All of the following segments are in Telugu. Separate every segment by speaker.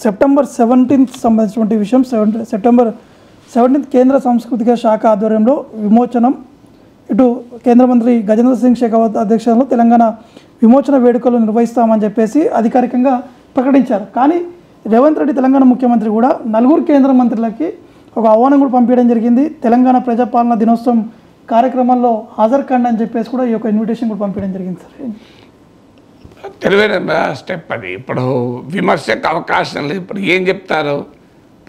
Speaker 1: సెప్టెంబర్ 17th సంబంధించినటువంటి విషయం. సెప్టెంబర్ 17th కేంద్ర సాంస్కృతిక శాఖ ఆధ్వర్యంలో విమోచనం, ఇటు కేంద్ర మంత్రి గజేంద్ర సింగ్ షెకావత్ అధ్యక్షతలో తెలంగాణ విమోచన వేడుకలు నిర్వహిస్తామని చెప్పేసి అధికారికంగా ప్రకటించారు. కానీ రేవంత్ రెడ్డి తెలంగాణ ముఖ్యమంత్రి కూడా 4 కేంద్ర మంత్రులకి ఒక ఆహ్వానం కూడా పంపించడం జరిగింది. తెలంగాణ ప్రజాపాలన దినోత్సవం కార్యక్రమంలో హాజరు కండి అని చెప్పేసి కూడా ఈ యొక్క ఇన్విటేషన్ కూడా పంపించడం జరిగింది. సార్
Speaker 2: తెలివైన స్టెప్ అది. ఇప్పుడు విమర్శకు అవకాశం లేదు. ఇప్పుడు ఏం చెప్తారు,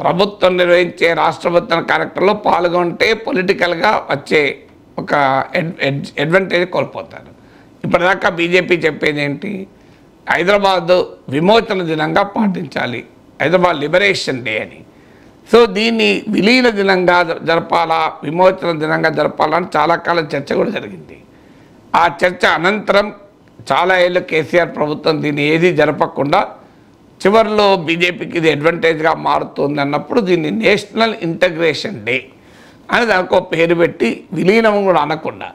Speaker 2: ప్రభుత్వం నిర్వహించే రాష్ట్రపతి కార్యక్రమంలో పాల్గొంటే పొలిటికల్గా వచ్చే ఒక అడ్వాంటేజ్ కోల్పోతారు. ఇప్పటిదాకా బీజేపీ చెప్పేది ఏంటి, హైదరాబాద్ విమోచన దినంగా పాటించాలి, హైదరాబాద్ లిబరేషన్ డే అని. సో దీన్ని విలీన దినంగా జరపాలా, విమోచన దినంగా జరపాలా అని చాలా కాలం చర్చ కూడా జరిగింది. ఆ చర్చ అనంతరం చాలా ఏళ్ళు కేసీఆర్ ప్రభుత్వం దీన్ని ఏది జరపకుండా చివరిలో బీజేపీకి ఇది అడ్వాంటేజ్గా మారుతుంది అన్నప్పుడు దీన్ని నేషనల్ ఇంటగ్రేషన్ డే అని దానికి ఒక పేరు పెట్టి, విలీనం కూడా అనకుండా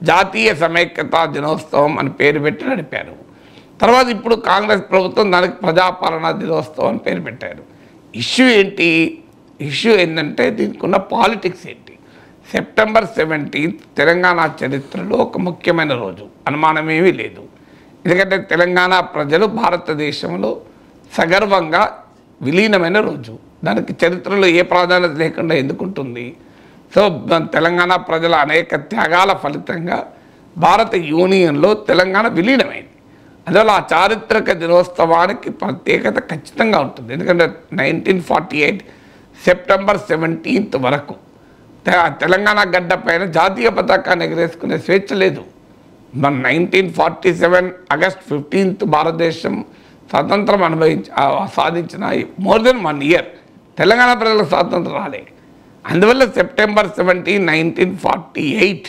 Speaker 2: జాతీయ సమైక్యతా దినోత్సవం అని పేరు పెట్టి నడిపారు. తర్వాత ఇప్పుడు కాంగ్రెస్ ప్రభుత్వం దానికి ప్రజాపాలనా దినోత్సవం అని పేరు పెట్టారు. ఇష్యూ ఏంటంటే దీనికి ఉన్న పాలిటిక్స్ ఏంటి. సెప్టెంబర్ 17th తెలంగాణ చరిత్రలో ఒక ముఖ్యమైన రోజు, అనుమానమేమీ లేదు. ఎందుకంటే తెలంగాణ ప్రజలు భారతదేశంలో సగర్వంగా విలీనమైన రోజు. దానికి చరిత్రలో ఏ ప్రాధాన్యత లేకుండా ఎందుకుంటుంది. సో తెలంగాణ ప్రజల అనేక త్యాగాల ఫలితంగా భారత యూనియన్లో తెలంగాణ విలీనమైంది. అందువల్ల ఆ చారిత్రక దినోత్సవానికి ప్రత్యేకత ఖచ్చితంగా ఉంటుంది. ఎందుకంటే 1948 సెప్టెంబర్ 17th వరకు తెలంగాణ గడ్డ పైన జాతీయ పతాకాన్ని ఎగరేసుకునే స్వేచ్ఛ లేదు. మన 1947 ఆగస్ట్ 15th భారతదేశం స్వాతంత్రం సాధించిన మోర్ దెన్ 1 year తెలంగాణ ప్రజలకు స్వాతంత్రం రాలే. అందువల్ల సెప్టెంబర్ 17, 1948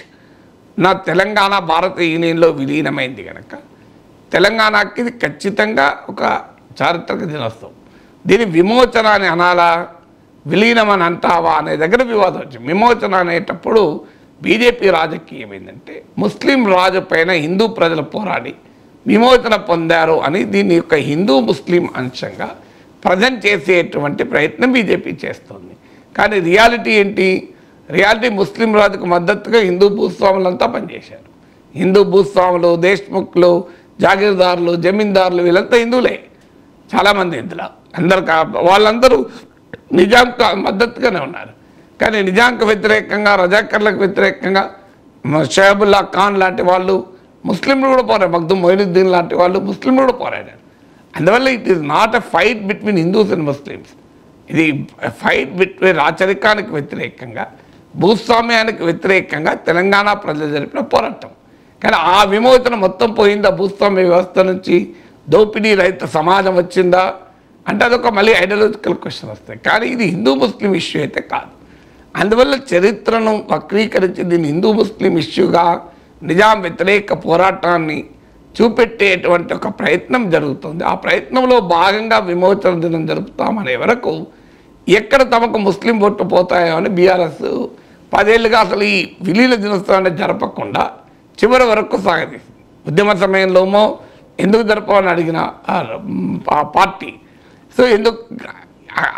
Speaker 2: నా తెలంగాణ భారత యూనియన్లో విలీనమైంది కనుక తెలంగాణకి ఇది ఖచ్చితంగా ఒక చారిత్రక దినోత్సవం. దీని విమోచన అని అనాలా, విలీనం అని అంటావా అనే దగ్గర వివాదం వచ్చింది. విమోచన అనేటప్పుడు బీజేపీ రాజకీయం ఏంటంటే ముస్లిం రాజు పైన హిందూ ప్రజలు పోరాడి విమోచన పొందారు అని దీని యొక్క హిందూ ముస్లిం అంశంగా ప్రజెంట్ చేసేటువంటి ప్రయత్నం బీజేపీ చేస్తుంది. కానీ రియాలిటీ ఏంటి, రియాలిటీ ముస్లిం రాజుకు మద్దతుగా హిందూ భూస్వాములంతా పనిచేశారు. హిందూ భూస్వాములు, దేశ్ముఖ్లు, జాగీర్దారులు, జమీందారులు వీళ్ళంతా హిందువులే. చాలామంది ఇందులో వాళ్ళందరూ నిజాంకు మద్దతుగానే ఉన్నారు. కానీ నిజాంకు వ్యతిరేకంగా, రజాకర్లకు వ్యతిరేకంగా షహబుల్లా ఖాన్ లాంటి వాళ్ళు ముస్లింలు కూడా పోరాడారు. మగ్దుమ్ మొయినుద్దీన్ లాంటి వాళ్ళు ముస్లింలు కూడా పోరాడారు. అందువల్ల it is not a fight between Hindus and Muslims. ఇది ఫైట్ బిట్వీన్ రాచరికానికి వ్యతిరేకంగా, భూస్వామ్యానికి వ్యతిరేకంగా తెలంగాణ ప్రజలు జరిపిన పోరాటం. కానీ ఆ విమోచన మొత్తం పోయిందా, భూస్వామ్య వ్యవస్థ నుంచి దోపిడీ రహిత సమాజం వచ్చిందా అంటే అదొక మళ్ళీ ఐడియాలజికల్ క్వశ్చన్ వస్తాయి. కానీ ఇది హిందూ ముస్లిం ఇష్యూ అయితే కాదు. అందువల్ల చరిత్రను వక్రీకరించి దీన్ని హిందూ ముస్లిం ఇష్యూగా, నిజాం వ్యతిరేక పోరాటాన్ని చూపెట్టేటువంటి ఒక ప్రయత్నం జరుగుతుంది. ఆ ప్రయత్నంలో భాగంగా విమోచన దినం జరుపుతామనే వరకు ఎక్కడ తమకు ముస్లిం ఓట్లు పోతాయో అని బీఆర్ఎస్ 10 ఏళ్ళుగా అసలు ఈ విలీన దినోత్సవాన్ని జరపకుండా చివరి వరకు సాగదీసింది. ఉద్యమ సమయంలోమో ఎందుకు జరపాలని అడిగిన ఆ పార్టీ, సో ఎందుకు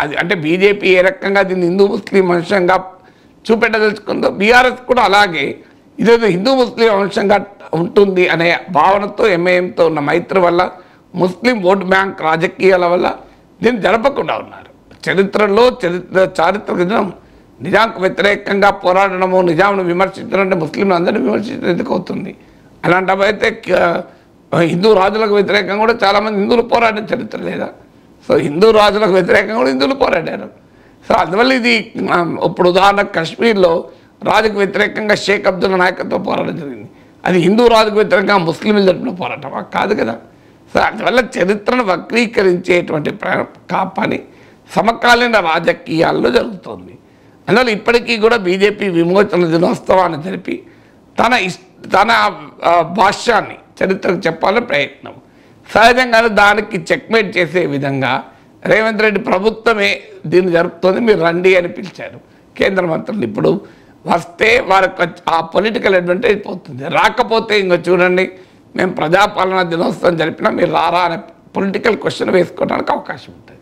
Speaker 2: అది అంటే బీజేపీ ఏ రకంగా దీన్ని హిందూ ముస్లిం అంశంగా చూపెట్టదలుచుకుందో బీఆర్ఎస్ కూడా అలాగే ఇదేదో హిందూ ముస్లిం అంశంగా ఉంటుంది అనే భావనతో ఎంఐఎంతో ఉన్న మైత్రి వల్ల, ముస్లిం ఓట్ బ్యాంక్ రాజకీయాల వల్ల దీన్ని జరపకుండా ఉన్నారు. చరిత్రలో చారిత్రక దినం నిజాంకు వ్యతిరేకంగా పోరాడడము, నిజాంను విమర్శించడం అంటే ముస్లింలు అందరినీ విమర్శించడం ఎందుకు అవుతుంది. అలాంటివైతే హిందూ రాజులకు వ్యతిరేకంగా కూడా చాలామంది హిందువులు పోరాడిన చరిత్ర లేదా. సో హిందూ రాజులకు వ్యతిరేకంగా కూడా హిందువులు పోరాడారు. సో అందువల్ల ఇది ఇప్పుడు ఉదాహరణకు కాశ్మీర్లో రాజుకు వ్యతిరేకంగా షేక్ అబ్దుల్లా నాయకత్వం పోరాటం జరిగింది. అది హిందూ రాజుకు వ్యతిరేకంగా ముస్లింలు జరిపిన పోరాటం కాదు కదా. సో అందువల్ల చరిత్రను వక్రీకరించేటువంటి పని సమకాలీన రాజకీయాల్లో జరుగుతుంది. అందువల్ల ఇప్పటికీ కూడా బీజేపీ విమోచన దినోత్సవాన్ని జరిపి తన భాష్యాన్ని చరిత్రకు చెప్పాలని ప్రయత్నం. సహజంగానే దానికి చెక్మేట్ చేసే విధంగా రేవంత్ రెడ్డి ప్రభుత్వమే దీన్ని జరుపుతుంది, మీరు రండి అని పిలిచారు కేంద్ర మంత్రులు. ఇప్పుడు వస్తే వారికి ఆ పొలిటికల్ అడ్వాంటేజ్ పోతుంది. రాకపోతే ఇంకో చూడండి మేము ప్రజాపాలన దినోత్సవం జరిపినా మీరు రారా అనే పొలిటికల్ క్వశ్చన్ వేసుకోవడానికి అవకాశం ఉంటుంది.